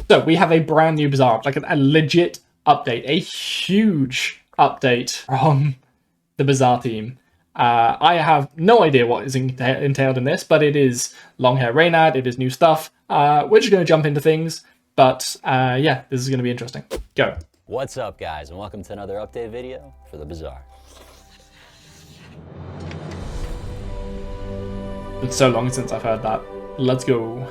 So we have a brand new Bazaar, like a legit update, a huge update from the Bazaar team. I have no idea what is entailed in this, but it is long hair Reynad, it is new stuff. We're just going to jump into things, but yeah, this is going to be interesting. Go. What's up, guys, and welcome to another update video for the Bazaar. It's so long since I've heard that. Let's go.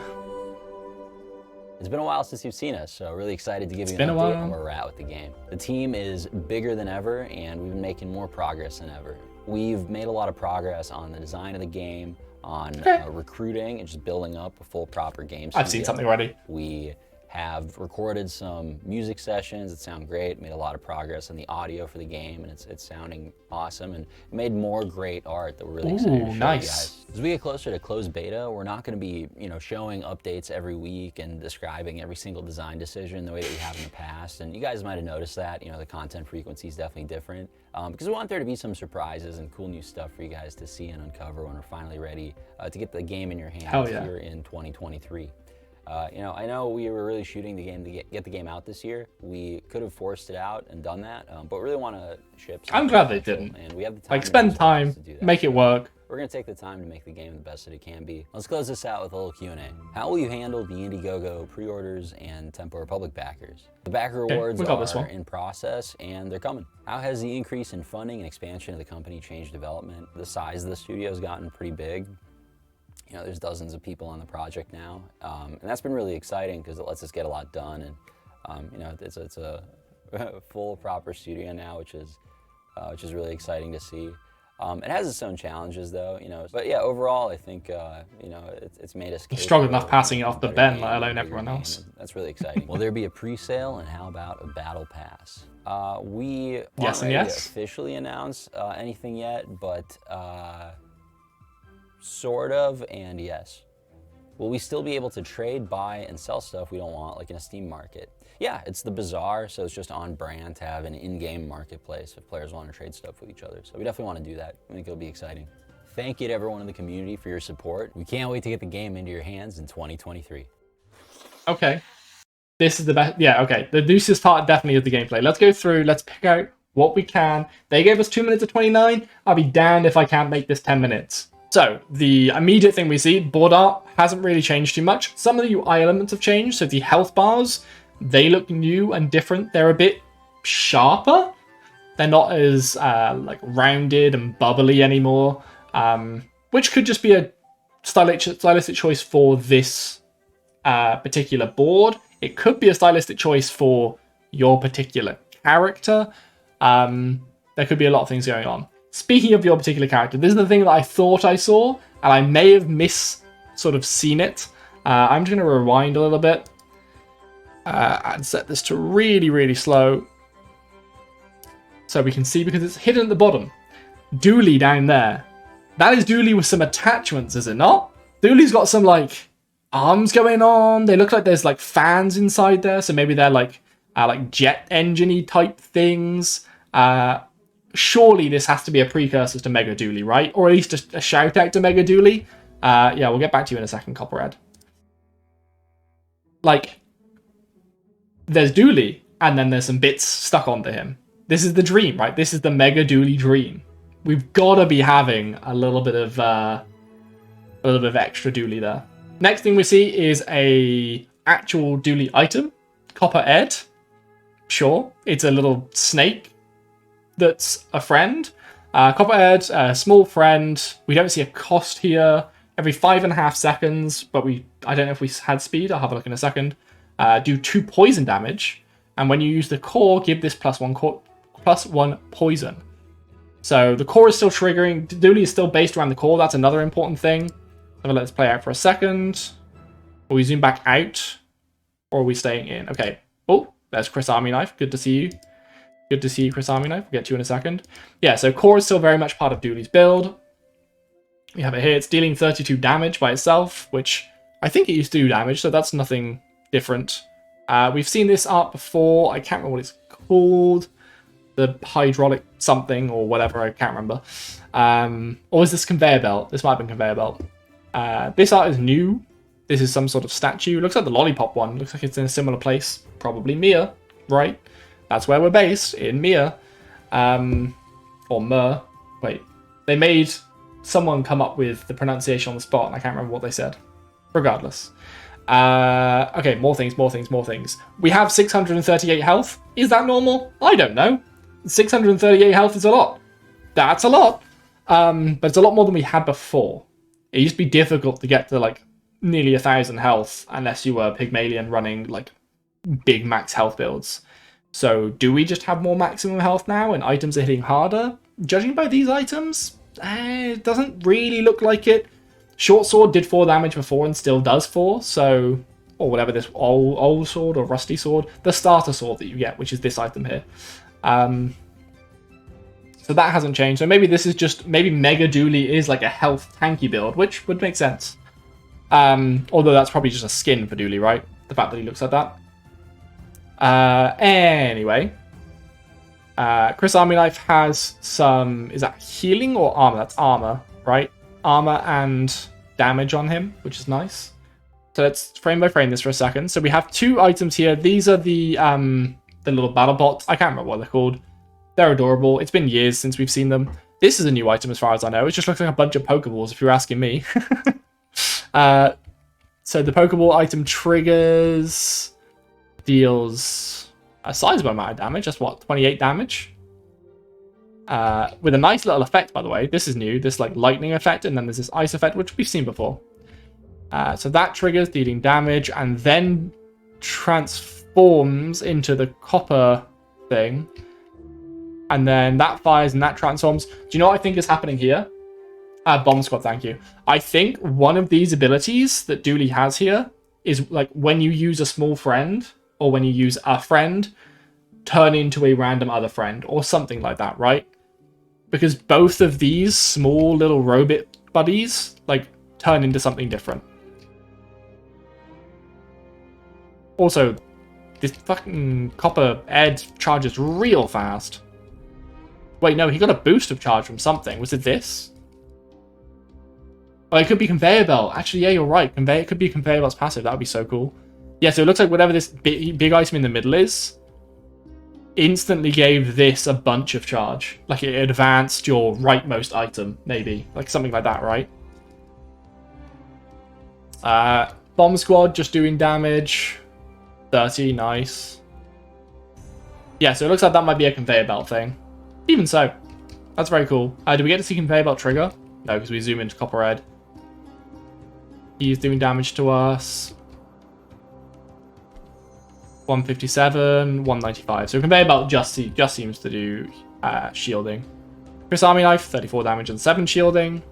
It's been a while since you've seen us, so really excited to give you an update on where we're at with the game. The team is bigger than ever, and we've been making more progress than ever. We've made a lot of progress on the design of the game, on recruiting, and just building up a full proper game studio. I've seen something already. We have recorded some music sessions that sound great, made a lot of progress on the audio for the game, and it's sounding awesome, and made more great art that we're really excited to show you guys. As we get closer to closed beta, we're not going to be, showing updates every week and describing every single design decision the way that we have in the past. And you guys might have noticed that, the content frequency is definitely different because we want there to be some surprises and cool new stuff for you guys to see and uncover when we're finally ready to get the game in your hands here in 2023. I know we were really shooting the game to get the game out this year. We could have forced it out and done that, but really want to ship. I'm glad they didn't. And we have the time. Spend time, make it work. We're going to take the time to make the game the best that it can be. Let's close this out with a little Q&A. How will you handle the Indiegogo pre-orders and Tempo Republic backers? The backer rewards are in process and they're coming. How has the increase in funding and expansion of the company changed development? The size of the studio has gotten pretty big. There's dozens of people on the project now, and that's been really exciting because it lets us get a lot done. And it's a full proper studio now, which is really exciting to see. It has its own challenges, though, But yeah, overall, I think it's made us struggled enough passing it off the Ben, let alone everyone else. That's really exciting. Will there be a pre-sale, and how about a battle pass? We aren't ready to officially announce anything yet, but. Sort of, and yes. Will we still be able to trade, buy, and sell stuff we don't want, like in a Steam market? Yeah, it's the Bazaar, so it's just on brand to have an in-game marketplace if players want to trade stuff with each other. So we definitely want to do that. I think it'll be exciting. Thank you to everyone in the community for your support. We can't wait to get the game into your hands in 2023. Okay. This is the best. Yeah, okay. The juiciest part definitely is the gameplay. Let's go through, let's pick out what we can. They gave us 2 minutes of 29. I'll be damned if I can't make this 10 minutes. So, the immediate thing we see, board art hasn't really changed too much. Some of the UI elements have changed. So the health bars, they look new and different. They're a bit sharper. They're not as rounded and bubbly anymore, which could just be a stylistic choice for this particular board. It could be a stylistic choice for your particular character. There could be a lot of things going on. Speaking of your particular character, this is the thing that I thought I saw, and I may have seen it. I'm just going to rewind a little bit and set this to really, really slow so we can see, because it's hidden at the bottom. Dooley down there. That is Dooley with some attachments, is it not? Dooley's got some, arms going on. They look like there's, fans inside there, so maybe they're, jet engine-y type things. Surely this has to be a precursor to Mega Dooley, right? Or at least a shout out to Mega Dooley. Yeah, we'll get back to you in a second, Copperhead. There's Dooley, and then there's some bits stuck onto him. This is the dream, right? This is the Mega Dooley dream. We've got to be having a little bit of extra Dooley there. Next thing we see is a actual Dooley item, Copperhead. Sure, it's a little snake that's a friend. Copperhead, a small friend. We don't see a cost here. Every 5.5 seconds, but I don't know if we had speed. I'll have a look in a second. Do 2 poison damage, and when you use the core, give this +1 poison. So the core is still triggering. Dooley is still based around the core. That's another important thing. I'm gonna let this play out for a second. Will we zoom back out, or are we staying in? Okay. Oh, there's Chris Army Knife. Good to see you. Good to see you, Chris Army Knife. We'll get to you in a second. Yeah, so core is still very much part of Dooley's build. We have it here. It's dealing 32 damage by itself, which I think it used to do damage, so that's nothing different. We've seen this art before. I can't remember what it's called. The hydraulic something or whatever. I can't remember. Or is this conveyor belt? This might have been conveyor belt. This art is new. This is some sort of statue. Looks like the lollipop one. Looks like it's in a similar place. Probably Mia, right? That's where we're based, in Mia. Or Mer. Wait. They made someone come up with the pronunciation on the spot, and I can't remember what they said. Regardless. Okay, more things. We have 638 health. Is that normal? I don't know. 638 health is a lot. That's a lot. But it's a lot more than we had before. It used to be difficult to get to, like, nearly 1,000 health unless you were Pygmalion running, like, big max health builds. So, do we just have more maximum health now and items are hitting harder? Judging by these items, it doesn't really look like it. Short sword did 4 damage before and still does 4, so... Or whatever this old sword or rusty sword. The starter sword that you get, which is this item here. So that hasn't changed. So maybe this is just... Maybe Mega Dooley is like a health tanky build, which would make sense. Although that's probably just a skin for Dooley, right? The fact that he looks like that. Anyway. Chris Army Knife has some... Is that healing or armor? That's armor, right? Armor and damage on him, which is nice. So let's frame by frame this for a second. So we have 2 items here. These are the little battle bots. I can't remember what they're called. They're adorable. It's been years since we've seen them. This is a new item as far as I know. It just looks like a bunch of Pokeballs, if you're asking me. So the Pokeball item triggers, deals a sizable amount of damage. That's what, 28 damage? With a nice little effect, by the way. This is new. This like lightning effect, and then there's this ice effect, which we've seen before. So that triggers, dealing damage, and then transforms into the copper thing. And then that fires and that transforms. Do you know what I think is happening here? Bomb Squad, thank you. I think one of these abilities that Dooley has here is like when you use a small friend, or when you use a friend, turn into a random other friend, or something like that, right? Because both of these small little robot buddies, like, turn into something different. Also, this fucking Copper Ed charges real fast. Wait, no, he got a boost of charge from something. Was it this? Oh, it could be Conveyor Belt. Actually, yeah, you're right. It could be Conveyor Belt's passive. That would be so cool. Yeah, so it looks like whatever this big item in the middle is, instantly gave this a bunch of charge. Like it advanced your rightmost item, maybe. Like something like that, right? Bomb Squad just doing damage. 30, nice. Yeah, so it looks like that might be a Conveyor Belt thing. Even so, that's very cool. Do we get to see Conveyor Belt trigger? No, because we zoom into Copper Red. He's doing damage to us. 157, 195. So Conveyor Belt just seems to do shielding. Chris Army Knife, 34 damage and 7 shielding.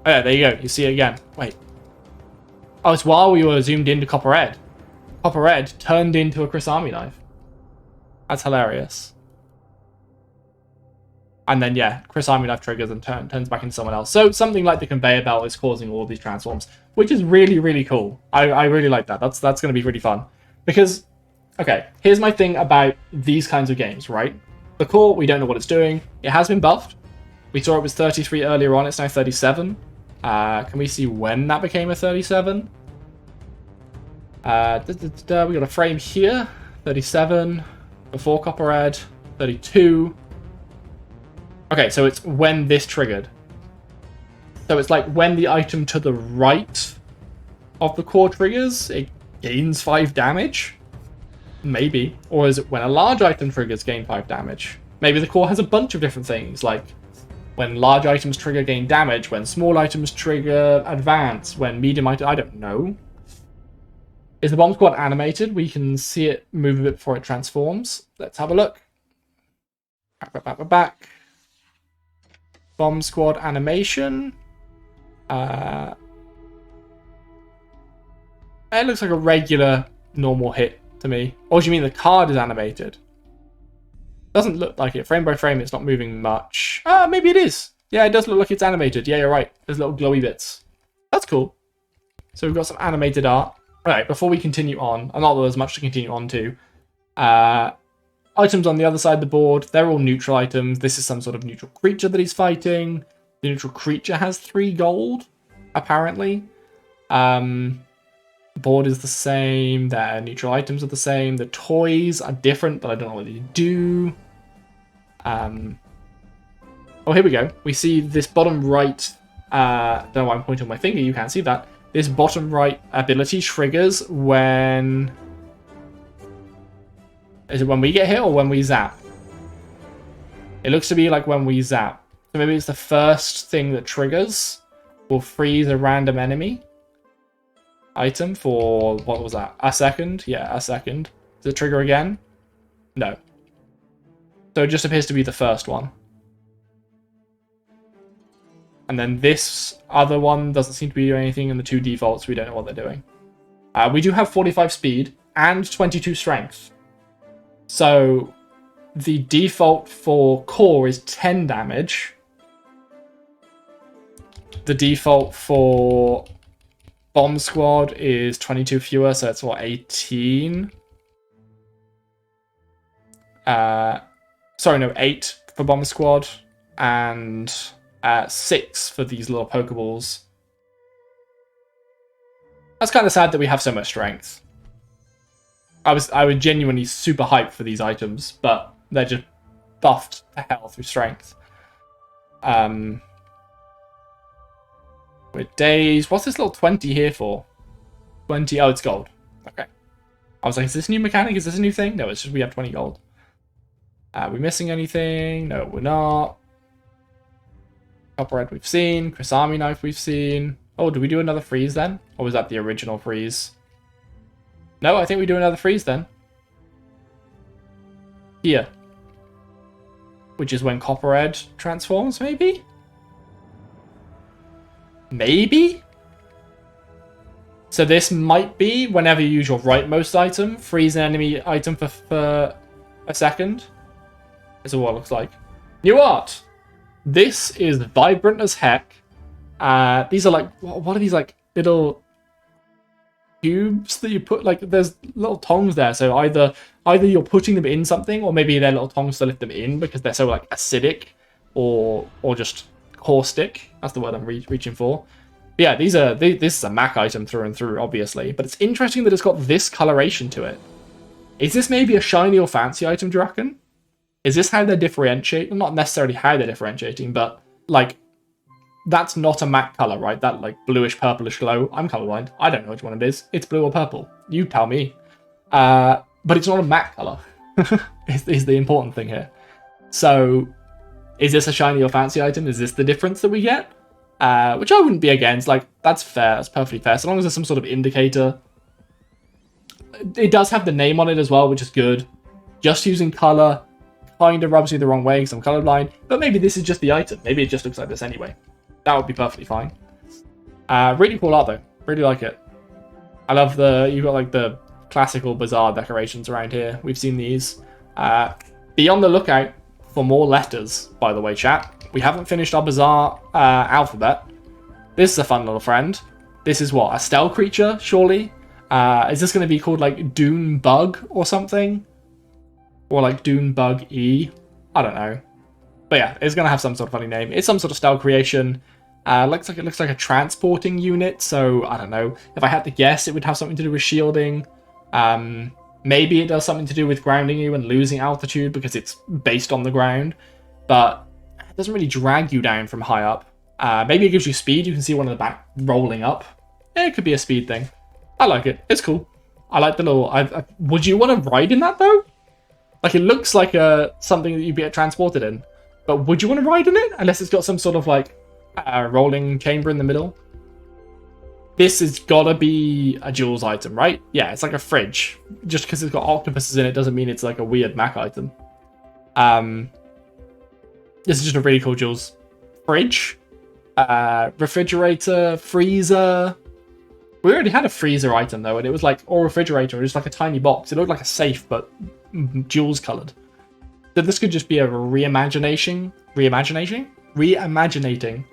Oh yeah, there you go. You see it again. Wait. Oh, it's while we were zoomed into Copper Red. Copper Red turned into a Chris Army Knife. That's hilarious. And then, yeah, Chris Army Knife triggers and turns back into someone else. So something like the Conveyor Belt is causing all of these transforms, which is really, really cool. I really like that. That's going to be really fun. Because, okay, here's my thing about these kinds of games, right? The core, we don't know what it's doing. It has been buffed. We saw it was 33 earlier on. It's now 37. Can we see when that became a 37? We got a frame here. 37. Before Copper Red. 32. Okay, so it's when this triggered. So it's like when the item to the right of the core triggers, it gains 5 damage? Maybe. Or is it when a large item triggers, gain 5 damage? Maybe the core has a bunch of different things, like when large items trigger, gain damage, when small items trigger, advance, when medium items... I don't know. Is the Bomb Squad animated? We can see it move a bit before it transforms. Let's have a look. Back. Bomb Squad animation. It looks like a regular, normal hit to me. Or do you mean the card is animated? Doesn't look like it. Frame by frame, it's not moving much. Maybe it is. Yeah, it does look like it's animated. Yeah, you're right. There's little glowy bits. That's cool. So we've got some animated art. Right, before we continue on, and not that there's much to continue on to, items on the other side of the board, they're all neutral items. This is some sort of neutral creature that he's fighting. The neutral creature has 3 gold, apparently. Board is the same. Their neutral items are the same. The toys are different, but I don't know what they do. Oh, here we go. We see this bottom right. Don't know why I'm pointing my finger. You can't see that. This bottom right ability triggers when... Is it when we get hit or when we zap? It looks to be like when we zap. So maybe it's the first thing that triggers. Will freeze a random enemy item for, what was that? A second? Yeah, a second. Does it trigger again? No. So it just appears to be the first one. And then this other one doesn't seem to be doing anything, and the two defaults, we don't know what they're doing. We do have 45 speed and 22 strength. So the default for core is 10 damage. The default for bomb squad is 22 fewer, so it's what, 18? Sorry, no, 8 for bomb squad, and 6 for these little Pokeballs. That's kind of sad that we have so much strength. I was genuinely super hyped for these items, but they're just buffed to hell through strength. With days, what's this little 20 here for? 20, oh, it's gold. Okay. I was like, is this a new mechanic? Is this a new thing? No, it's just we have 20 gold. Are we missing anything? No, we're not. Copperhead we've seen. Krisami Knife we've seen. Oh, did we do another freeze then? Or was that the original freeze? No, I think we do another freeze then. Here. Which is when Copperhead transforms, maybe? Maybe? So this might be whenever you use your rightmost item, freeze an enemy item for a second. This is what it looks like. New art! This is vibrant as heck. These are like, what are these, like little cubes that you put, like there's little tongs there, so either you're putting them in something, or maybe they're little tongs to lift them in because they're so like acidic or just caustic. That's the word I'm reaching for. But yeah, this is a Mac item through and through, obviously, but it's interesting that it's got this coloration to it. Is this maybe a shiny or fancy item, do you reckon? Is this how they're differentiating? Not necessarily how they're differentiating, but like that's not a matte color, right? That like bluish purplish glow. I'm colorblind. I don't know which one it is. It's blue or purple. You tell me. But it's not a matte color. is the important thing here. So is this a shiny or fancy item? Is this the difference that we get? Which I wouldn't be against. Like, that's fair. That's perfectly fair. So long as there's some sort of indicator. It does have the name on it as well, which is good. Just using color kind of rubs me the wrong way because I'm colorblind. But maybe this is just the item. Maybe it just looks like this anyway. That would be perfectly fine. Really cool art, though. Really like it. I love you've got, like, the classical Bazaar decorations around here. We've seen these. Be on the lookout for more letters, by the way, chat. We haven't finished our Bazaar alphabet. This is a fun little friend. This is what? A stealth creature, surely? Is this going to be called, like, Dune Bug or something? Or, like, Dune Bug E? I don't know. But yeah, it's going to have some sort of funny name. It's some sort of stealth creation. It looks like a transporting unit, so I don't know. If I had to guess, it would have something to do with shielding. Maybe it does something to do with grounding you and losing altitude because it's based on the ground. But it doesn't really drag you down from high up. Maybe it gives you speed. You can see one in the back rolling up. It could be a speed thing. I like it. It's cool. I like the little... would you want to ride in that, though? Like, it looks like something that you'd get transported in. But would you want to ride in it? Unless it's got some sort of, like, rolling chamber in the middle. This has got to be a Jules item, right? Yeah, it's like a fridge. Just because it's got octopuses in it doesn't mean it's like a weird Mac item. This is just a really cool Jules. Fridge. Refrigerator. Freezer. We already had a freezer item, though, and it was like, or refrigerator, it was like a tiny box. It looked like a safe, but Jules coloured. So this could just be a reimagining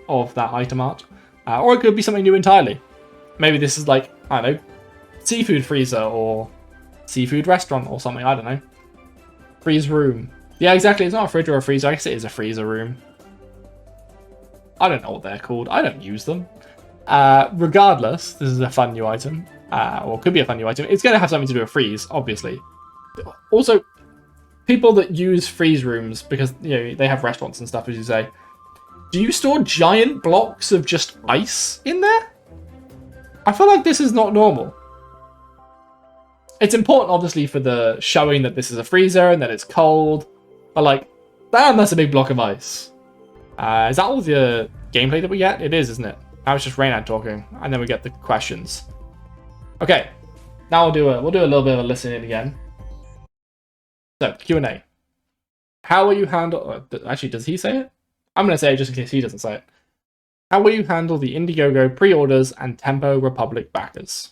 of that item art. Or it could be something new entirely. Maybe this is like, I don't know, seafood freezer or seafood restaurant or something, I don't know. Freeze room. Yeah, exactly, it's not a fridge or a freezer, I guess it is a freezer room. I don't know what they're called, I don't use them. Regardless, this is a fun new item, or could be a fun new item. It's going to have something to do with freeze, obviously. Also, people that use freeze rooms, because they have restaurants and stuff, as you say, do you store giant blocks of just ice in there? I feel like this is not normal. It's important, obviously, for the showing that this is a freezer and that it's cold, but like, damn, that's a big block of ice. Is that all the gameplay that we get? It is, isn't it? Now it's just Reynad talking, and then we get the questions. Okay, now we'll do a little bit of a listening again. So Q&A. How will you handle? Actually, does he say it? I'm gonna say it just in case he doesn't say it. How will you handle the Indiegogo pre-orders and Tempo Republic backers?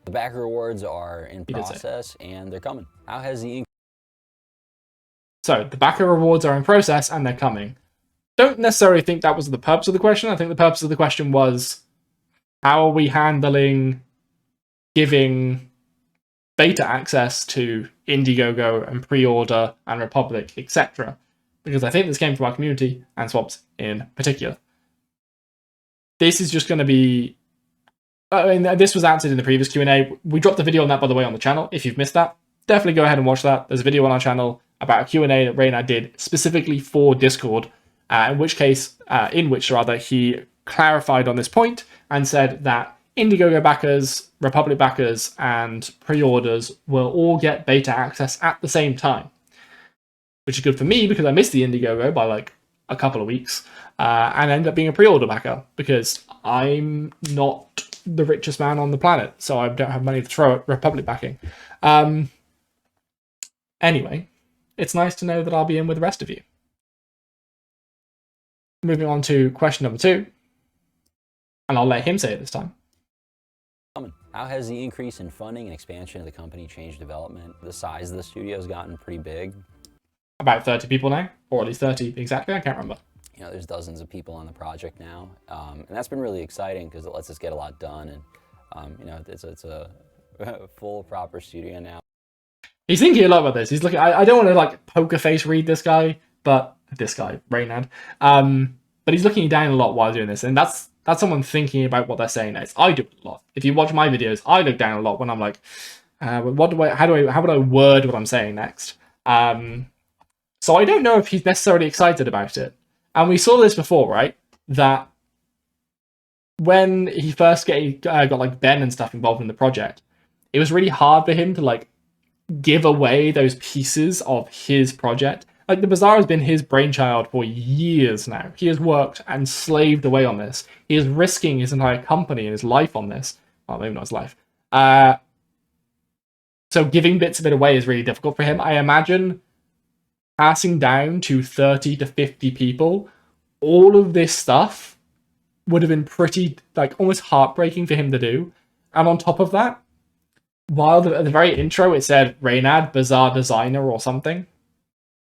The backer rewards are in process and they're coming. How has the So the backer rewards are in process and they're coming. Don't necessarily think that was the purpose of the question. I think the purpose of the question was, how are we handling giving beta access to Indiegogo and pre-order and Republic, etc.? Because I think this came from our community and Swaps in particular. This is just going to be... I mean, this was answered in the previous Q&A. We dropped a video on that, by the way, on the channel. If you've missed that, definitely go ahead and watch that. There's a video on our channel about a Q&A that Reynad did specifically for Discord, in which he clarified on this point and said that Indiegogo backers, Republic backers, and pre-orders will all get beta access at the same time, which is good for me because I missed the Indiegogo by like a couple of weeks, and end up being a pre-order backer because I'm not the richest man on the planet, so I don't have money to throw at Republic backing. Anyway, it's nice to know that I'll be in with the rest of you. Moving on to question number 2, and I'll let him say it this time. How has the increase in funding and expansion of the company changed development? The size of the studio has gotten pretty big. About 30 people now, or at least 30 exactly, I can't remember. There's dozens of people on the project now, and that's been really exciting because it lets us get a lot done, and it's a full proper studio now. He's thinking a lot about this. He's looking. I don't want to like poker face read this guy, Reynad. But he's looking down a lot while doing this, and that's someone thinking about what they're saying next. I do it a lot. If you watch my videos, I look down a lot when I'm like, how would I word what I'm saying next? So I don't know if he's necessarily excited about it. And we saw this before, right? That when he first got like Ben and stuff involved in the project, it was really hard for him to like give away those pieces of his project. Like the Bazaar has been his brainchild for years now. He has worked and slaved away on this. He is risking his entire company and his life on this. Well, maybe not his life. So giving bits of it away is really difficult for him. I imagine passing down to 30 to 50 people, all of this stuff would have been pretty, like, almost heartbreaking for him to do. And on top of that, while at the very intro it said Reynad, Bazaar designer or something,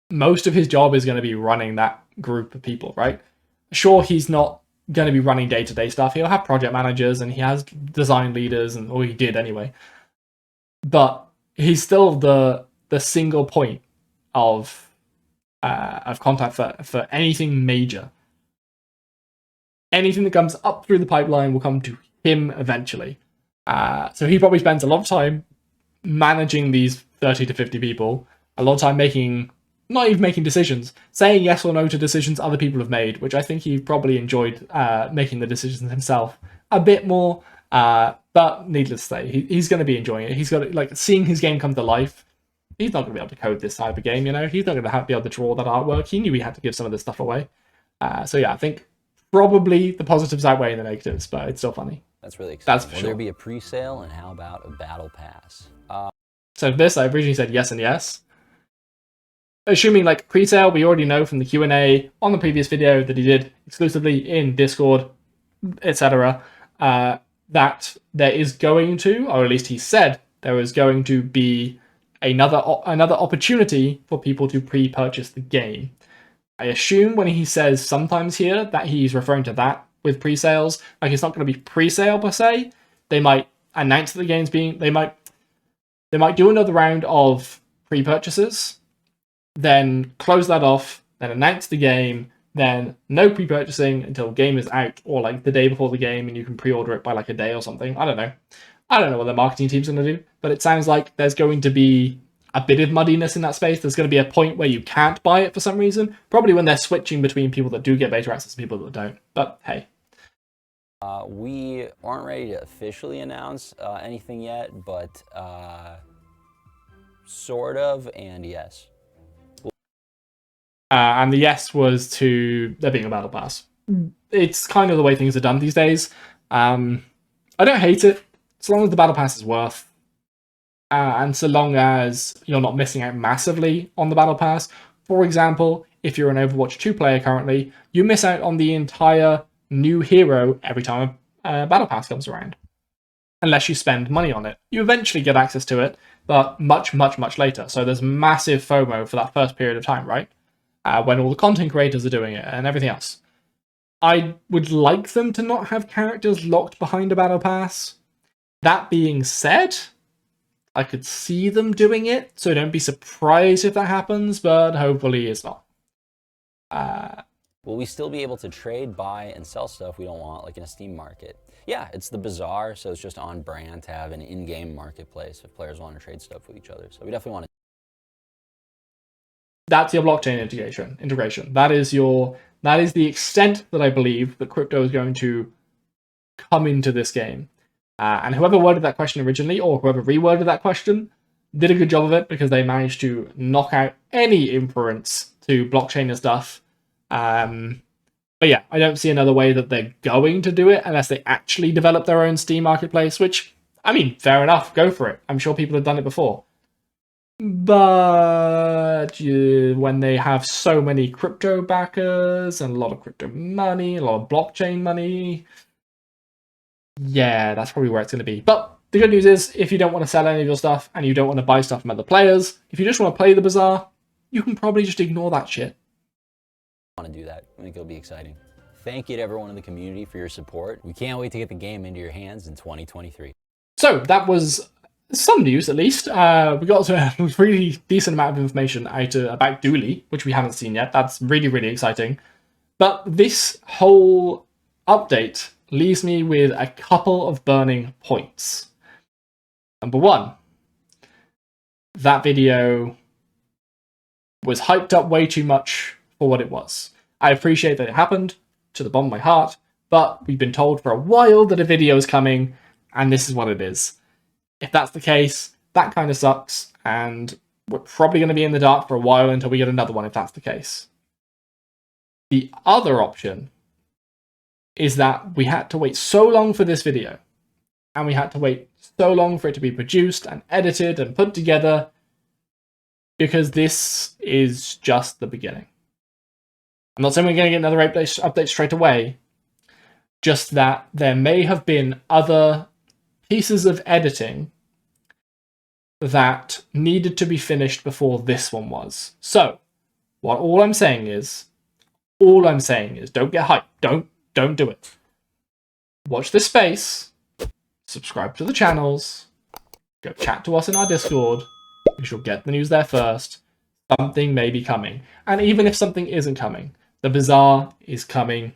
most of his job is going to be running that group of people, right? Sure, he's not going to be running day-to-day stuff. He'll have project managers and he has design leaders, or he did anyway. But he's still the single point of contact for anything major. Anything that comes up through the pipeline will come to him eventually. So he probably spends a lot of time managing these 30 to 50 people, a lot of time not even making decisions, saying yes or no to decisions other people have made, which I think he probably enjoyed making the decisions himself a bit more. But needless to say, he's going to be enjoying it. He's got like seeing his game come to life. He's not going to be able to code this type of game, He's not going to be able to draw that artwork. He knew he had to give some of this stuff away. So yeah, I think probably the positives outweigh the negatives, but it's still funny. That's really exciting. That's for sure. Will there be a pre-sale, and how about a battle pass? So this, I originally said yes and yes. Assuming like pre-sale, we already know from the Q&A on the previous video that he did exclusively in Discord, etc., that there is going to, or at least he said, there is going to be another opportunity for people to pre-purchase the game. I assume when he says sometimes here that he's referring to that with pre-sales. Like it's not going to be pre-sale per se. They might announce that the game's being. They might do another round of pre-purchases, then close that off, then announce the game, then no pre-purchasing until game is out, or like the day before the game, and you can pre-order it by like a day or something. I don't know. I don't know what the marketing team's going to do, but it sounds like there's going to be a bit of muddiness in that space. There's going to be a point where you can't buy it for some reason, probably when they're switching between people that do get beta access and people that don't. But hey. We aren't ready to officially announce anything yet, but sort of, and yes. And the yes was to there being a battle pass. It's kind of the way things are done these days. I don't hate it, as long as the battle pass is worth. And so long as you're not missing out massively on the battle pass. For example, if you're an Overwatch 2 player currently, you miss out on the entire new hero every time a battle pass comes around. Unless you spend money on it. You eventually get access to it, but much, much, much later. So there's massive FOMO for that first period of time, right? When all the content creators are doing it and everything else. I would like them to not have characters locked behind a battle pass. That being said, I could see them doing it, so don't be surprised if that happens, but hopefully it's not. Will we still be able to trade, buy, and sell stuff we don't want, like in a Steam market? Yeah, it's the Bazaar, so it's just on brand to have an in-game marketplace if players want to trade stuff with each other. So we definitely want to. That's your blockchain integration. That is the extent that I believe that crypto is going to come into this game. And whoever worded that question originally, or whoever reworded that question, did a good job of it, because they managed to knock out any inference to blockchain and stuff. But yeah, I don't see another way that they're going to do it unless they actually develop their own Steam marketplace, which, I mean, fair enough, go for it. I'm sure people have done it before. But when they have so many crypto backers and a lot of crypto money, a lot of blockchain money, yeah, that's probably where it's going to be. But the good news is, if you don't want to sell any of your stuff and you don't want to buy stuff from other players, if you just want to play the Bazaar, you can probably just ignore that shit. I want to do that. I think it'll be exciting. Thank you to everyone in the community for your support. We can't wait to get the game into your hands in 2023. So that was some news, at least. We got a really decent amount of information out about Dooley, which we haven't seen yet. That's really, really exciting. But this whole update leaves me with a couple of burning points. Number one, that video was hyped up way too much for what it was. I appreciate that it happened to the bottom of my heart, but we've been told for a while that a video is coming, and this is what it is. If that's the case, that kind of sucks, and we're probably going to be in the dark for a while until we get another one if that's the case. The other option is that we had to wait so long for this video, and we had to wait so long for it to be produced and edited and put together, because this is just the beginning. I'm not saying we're going to get another update straight away, just that there may have been other pieces of editing that needed to be finished before this one was. So, all I'm saying is, don't get hyped. Don't do it. Watch this space, subscribe to the channels, go chat to us in our Discord, because you'll get the news there first. Something may be coming. And even if something isn't coming, the Bazaar is coming